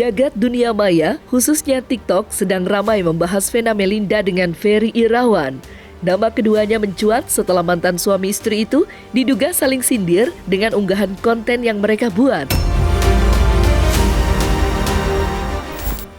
Jagat dunia maya, khususnya TikTok, sedang ramai membahas Vena Melinda dengan Ferry Irawan. Nama keduanya mencuat setelah mantan suami istri itu diduga saling sindir dengan unggahan konten yang mereka buat.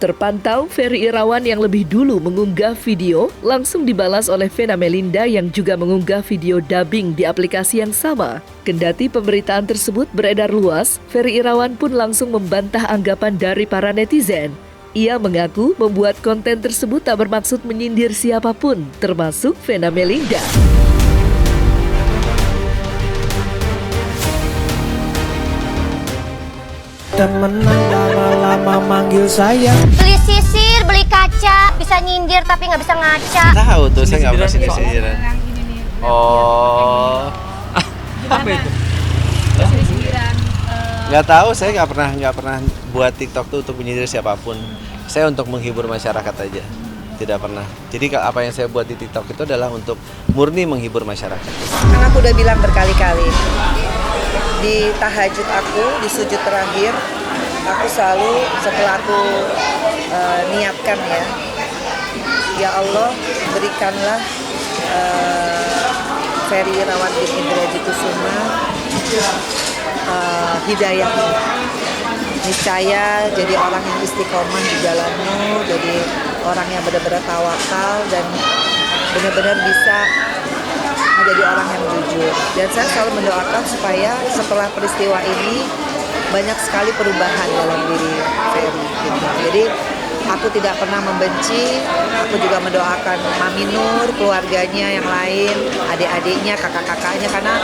Terpantau Ferry Irawan yang lebih dulu mengunggah video langsung dibalas oleh Vena Melinda yang juga mengunggah video dubbing di aplikasi yang sama. Kendati pemberitaan tersebut beredar luas, Ferry Irawan pun langsung membantah anggapan dari para netizen. Ia mengaku membuat konten tersebut tak bermaksud menyindir siapapun, termasuk Vena Melinda. Temenan lama-lama manggil saya. Beli sisir, beli kaca, bisa nyindir tapi nggak bisa ngaca. Tahu tuh, saya nggak pernah sindir-sindiran. Oh, Apa itu? Sindiran. nggak tahu, saya nggak pernah buat TikTok tuh untuk menyindir siapapun. Saya untuk menghibur masyarakat aja, tidak pernah. Jadi apa yang saya buat di TikTok itu adalah untuk murni menghibur masyarakat. Kan aku udah bilang berkali-kali, di tahajud aku, di sujud terakhir, aku selalu setelah aku niatkan ya Allah berikanlah Ferry Irawan bin Indrajitusuma hidayah, niscaya jadi orang yang istiqomah di jalanmu, jadi orang yang benar-benar tawakal dan benar-benar bisa menjadi orang yang jujur. Dan saya selalu mendoakan supaya setelah peristiwa ini banyak sekali perubahan dalam diri Ferry gitu. Jadi aku tidak pernah membenci, aku juga mendoakan Mami Nur, keluarganya yang lain, adik-adiknya, kakak-kakaknya, karena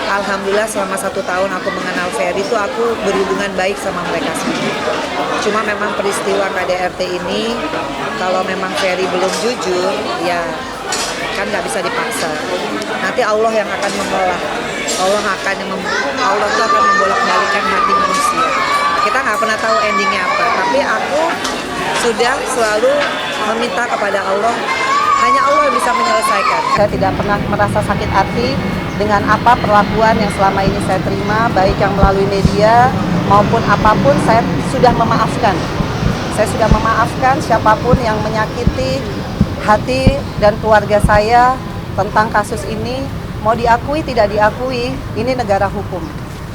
alhamdulillah selama 1 tahun aku mengenal Ferry itu aku berhubungan baik sama mereka semua. Cuma memang peristiwa KDRT ini, kalau memang Ferry belum jujur, ya kan nggak bisa dipaksa. Nanti Allah yang akan mengolah, Allah itu akan membolak-balikan hati manusia. Kita nggak pernah tahu endingnya apa, tapi aku sudah selalu meminta kepada Allah, hanya Allah yang bisa menyelesaikan. Saya tidak pernah merasa sakit hati dengan apa perlakuan yang selama ini saya terima, baik yang melalui media maupun apapun. Saya sudah memaafkan. Saya sudah memaafkan siapapun yang menyakiti hati dan keluarga saya tentang kasus ini. Mau diakui tidak diakui, ini negara hukum.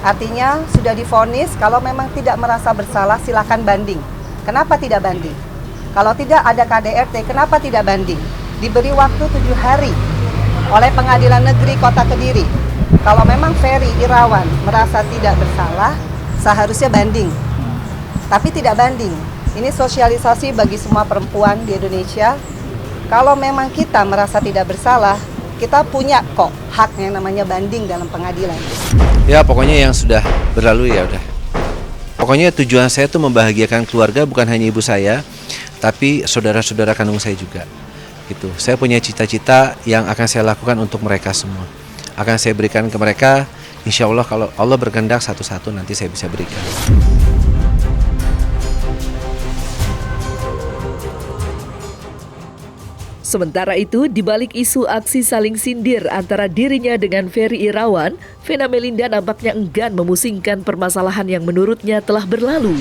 Artinya sudah divonis, kalau memang tidak merasa bersalah silakan banding. Kenapa tidak banding? Kalau tidak ada KDRT, kenapa tidak banding? Diberi waktu 7 hari oleh Pengadilan Negeri Kota Kediri. Kalau memang Ferry Irawan merasa tidak bersalah, seharusnya banding. Tapi tidak banding. Ini sosialisasi bagi semua perempuan di Indonesia. Kalau memang kita merasa tidak bersalah, kita punya kok hak yang namanya banding dalam pengadilan. Ya pokoknya yang sudah berlalu ya udah. Pokoknya tujuan saya tuh membahagiakan keluarga, bukan hanya ibu saya, tapi saudara-saudara kandung saya juga. Gitu. Saya punya cita-cita yang akan saya lakukan untuk mereka semua. Akan saya berikan ke mereka, insya Allah kalau Allah berkehendak satu-satu nanti saya bisa berikan. Sementara itu, di balik isu aksi saling sindir antara dirinya dengan Ferry Irawan, Vena Melinda nampaknya enggan memusingkan permasalahan yang menurutnya telah berlalu.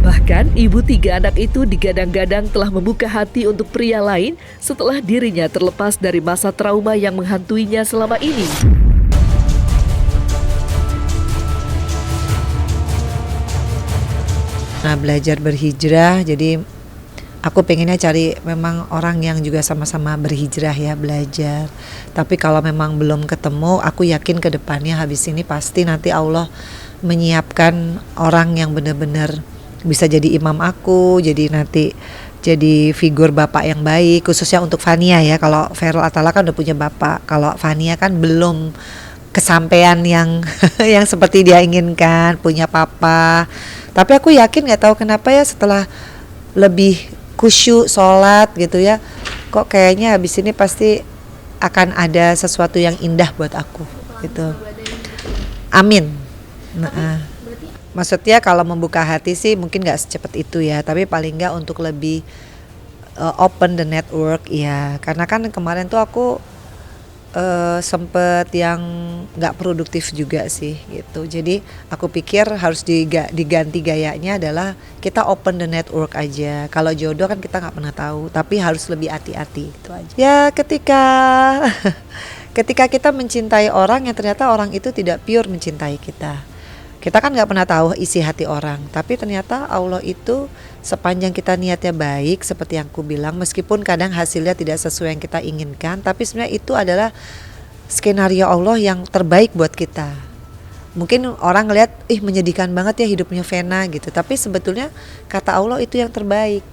Bahkan, ibu 3 anak itu digadang-gadang telah membuka hati untuk pria lain setelah dirinya terlepas dari masa trauma yang menghantuinya selama ini. Nah, belajar berhijrah, jadi aku pengennya cari memang orang yang juga sama-sama berhijrah ya, belajar. Tapi kalau memang belum ketemu, aku yakin ke depannya habis ini pasti nanti Allah menyiapkan orang yang benar-benar bisa jadi imam aku, jadi nanti jadi figur bapak yang baik, khususnya untuk Fania ya. Kalau Ferel Atala kan udah punya bapak, kalau Fania kan belum kesampaian yang yang seperti dia inginkan, punya papa. Tapi aku yakin, nggak tahu kenapa ya, setelah lebih khusyuk sholat gitu ya, kok kayaknya habis ini pasti akan ada sesuatu yang indah buat aku gitu. Amin. Maksudnya kalau membuka hati sih mungkin nggak secepat itu ya, tapi paling nggak untuk lebih open the network ya. Karena kan kemarin tuh aku sempet yang nggak produktif juga sih gitu. Jadi aku pikir harus diganti gayanya adalah kita open the network aja. Kalau jodoh kan kita nggak pernah tahu, tapi harus lebih hati-hati itu aja. Ya ketika kita mencintai orang yang ternyata orang itu tidak pure mencintai kita. Kita kan nggak pernah tahu isi hati orang, tapi ternyata Allah itu sepanjang kita niatnya baik, seperti yang aku bilang, meskipun kadang hasilnya tidak sesuai yang kita inginkan, tapi sebenarnya itu adalah skenario Allah yang terbaik buat kita. Mungkin orang ngelihat, menyedihkan banget ya hidupnya Vena gitu, tapi sebetulnya kata Allah itu yang terbaik.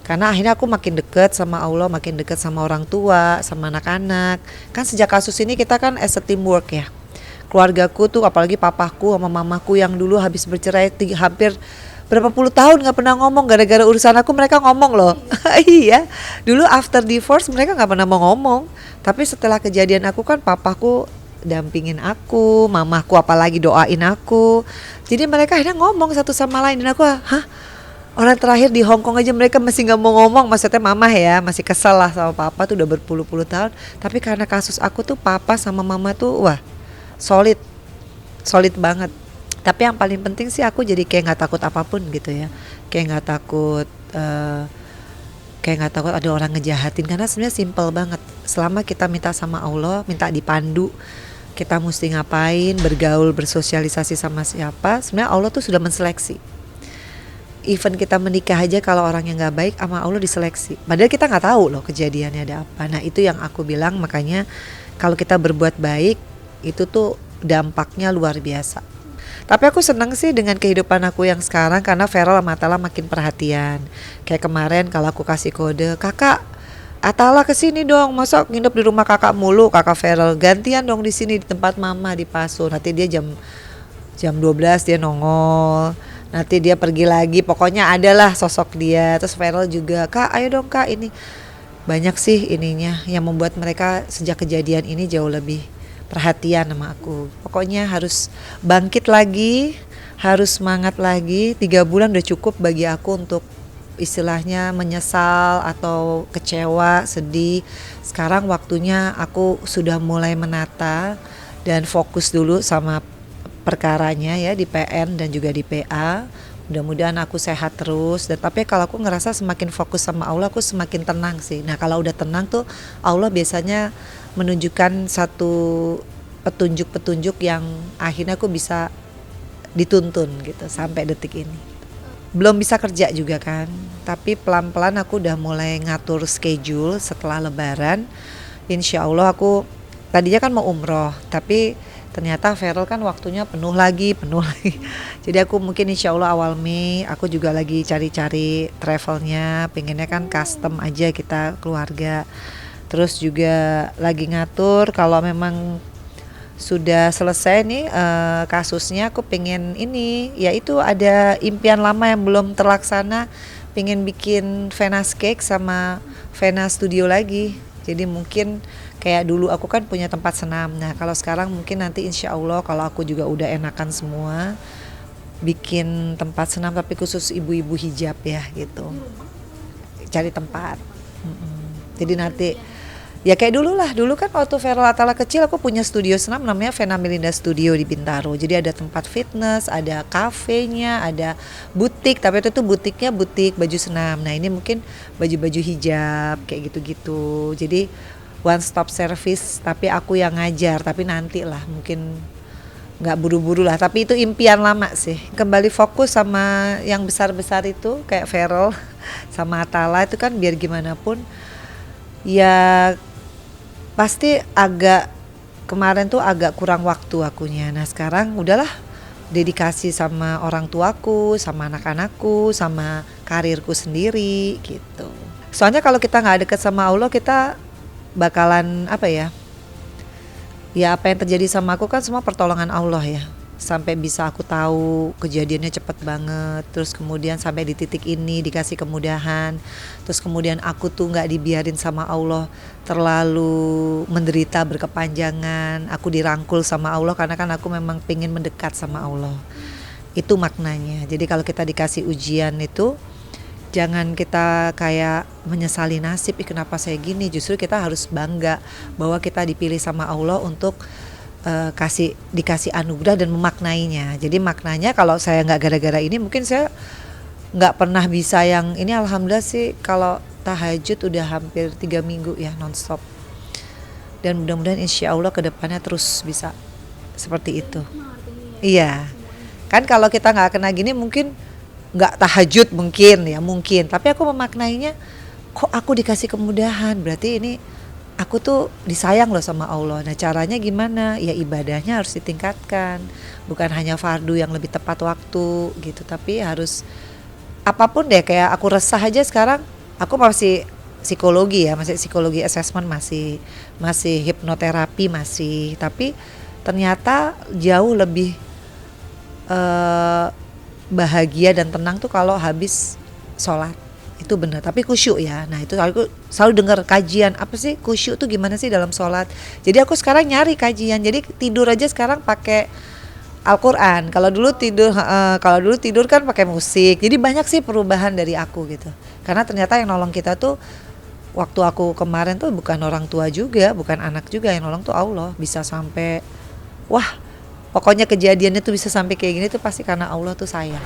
Karena akhirnya aku makin dekat sama Allah, makin dekat sama orang tua, sama anak-anak. Kan sejak kasus ini kita kan as a teamwork ya. Keluargaku tuh, apalagi papaku sama mamaku yang dulu habis bercerai hampir berapa puluh tahun gak pernah ngomong, gara-gara urusan aku mereka ngomong loh. Iya, dulu after divorce mereka gak pernah mau ngomong, tapi setelah kejadian aku kan papaku dampingin aku, mamaku apalagi doain aku, jadi mereka akhirnya ngomong satu sama lain. Dan aku, orang terakhir di Hong Kong aja mereka masih gak mau ngomong, maksudnya mama ya masih kesel lah sama papa tuh udah berpuluh-puluh tahun. Tapi karena kasus aku tuh papa sama mama tuh solid banget. Tapi yang paling penting sih aku jadi kayak nggak takut apapun gitu ya, kayak nggak takut ada orang ngejahatin, karena sebenarnya simple banget. Selama kita minta sama Allah, minta dipandu, kita mesti ngapain, bergaul, bersosialisasi sama siapa, sebenarnya Allah tuh sudah menseleksi. Even kita menikah aja kalau orang yang nggak baik sama Allah diseleksi, padahal kita nggak tahu loh kejadiannya ada apa. Nah itu yang aku bilang, makanya kalau kita berbuat baik itu tuh dampaknya luar biasa. Tapi aku seneng sih dengan kehidupan aku yang sekarang, karena Feral sama Atala makin perhatian. Kayak kemarin kalau aku kasih kode, kakak Atala kesini dong, masa nginep di rumah kakak mulu, kakak Feral gantian dong di sini di tempat mama di Pasun. Nanti dia jam 12 dia nongol, nanti dia pergi lagi, pokoknya adalah sosok dia. Terus Feral juga, kak ayo dong kak ini. Banyak sih ininya yang membuat mereka sejak kejadian ini jauh lebih perhatian sama aku. Pokoknya harus bangkit lagi, harus semangat lagi. 3 bulan udah cukup bagi aku untuk istilahnya menyesal atau kecewa, sedih. Sekarang waktunya aku sudah mulai menata dan fokus dulu sama perkaranya ya, di PN dan juga di PA. Mudah-mudahan aku sehat terus. Dan tapi kalau aku ngerasa semakin fokus sama Allah, aku semakin tenang sih. Nah kalau udah tenang tuh Allah biasanya menunjukkan satu petunjuk-petunjuk yang akhirnya aku bisa dituntun gitu sampai detik ini. Belum bisa kerja juga kan, tapi pelan-pelan aku udah mulai ngatur schedule setelah lebaran. Insya Allah aku tadinya kan mau umroh, tapi ternyata Feral kan waktunya penuh lagi. Jadi aku mungkin insya Allah awal Mei aku juga lagi cari-cari travelnya, pengennya kan custom aja kita keluarga. Terus juga lagi ngatur kalau memang sudah selesai nih kasusnya, aku pengen ini, yaitu ada impian lama yang belum terlaksana, pengen bikin Vena's Cake sama Vena Studio lagi. Jadi mungkin kayak dulu aku kan punya tempat senam. Nah kalau sekarang mungkin nanti insya Allah kalau aku juga udah enakan semua, bikin tempat senam tapi khusus ibu-ibu hijab ya gitu. Cari tempat. Jadi nanti ya kayak dulu kan waktu Feral Atala kecil aku punya studio senam namanya Vena Melinda Studio di Bintaro. Jadi ada tempat fitness, ada kafenya, ada butik, tapi itu tuh butiknya butik baju senam. Nah ini mungkin baju-baju hijab kayak gitu-gitu. Jadi one stop service, tapi aku yang ngajar, tapi nanti lah mungkin nggak buru-buru lah, tapi itu impian lama sih. Kembali fokus sama yang besar-besar itu kayak Feral sama Atala itu kan biar gimana pun ya pasti agak kemarin tuh agak kurang waktu akunya. Nah sekarang udahlah dedikasi sama orang tuaku, sama anak-anakku, sama karirku sendiri gitu. Soalnya kalau kita nggak deket sama Allah kita bakalan apa ya apa yang terjadi sama aku kan semua pertolongan Allah ya. Sampai bisa aku tahu kejadiannya cepet banget, terus kemudian sampai di titik ini dikasih kemudahan, terus kemudian aku tuh nggak dibiarin sama Allah terlalu menderita berkepanjangan, aku dirangkul sama Allah karena kan aku memang pengen mendekat sama Allah. Itu maknanya. Jadi kalau kita dikasih ujian itu Jangan kita kayak menyesali nasib, ih kenapa saya gini. Justru kita harus bangga bahwa kita dipilih sama Allah untuk dikasih anugerah dan memaknainya. Jadi maknanya kalau saya nggak gara-gara ini mungkin saya nggak pernah bisa yang ini. Alhamdulillah sih kalau tahajud udah hampir 3 minggu ya nonstop. Dan mudah-mudahan insya Allah kedepannya terus bisa seperti itu. Iya, kan kalau kita nggak kena gini mungkin nggak tahajud mungkin. Tapi aku memaknainya, kok aku dikasih kemudahan, berarti ini aku tuh disayang loh sama Allah. Nah caranya gimana? Ya ibadahnya harus ditingkatkan, bukan hanya fardu yang lebih tepat waktu gitu, tapi harus apapun deh. Kayak aku resah aja sekarang, aku masih psikologi ya, masih psikologi assessment, masih hipnoterapi masih, tapi ternyata jauh lebih bahagia dan tenang tuh kalau habis sholat. Itu benar, tapi khusyuk ya. Nah itu aku selalu dengar kajian, apa sih khusyuk tuh gimana sih dalam sholat. Jadi aku sekarang nyari kajian, jadi tidur aja sekarang pakai Al-Quran. Kalau dulu tidur kan pakai musik. Jadi banyak sih perubahan dari aku gitu. Karena ternyata yang nolong kita tuh, waktu aku kemarin tuh bukan orang tua juga, bukan anak juga, yang nolong tuh Allah. Bisa sampai, wah pokoknya kejadiannya tuh bisa sampai kayak gini tuh pasti karena Allah tuh sayang.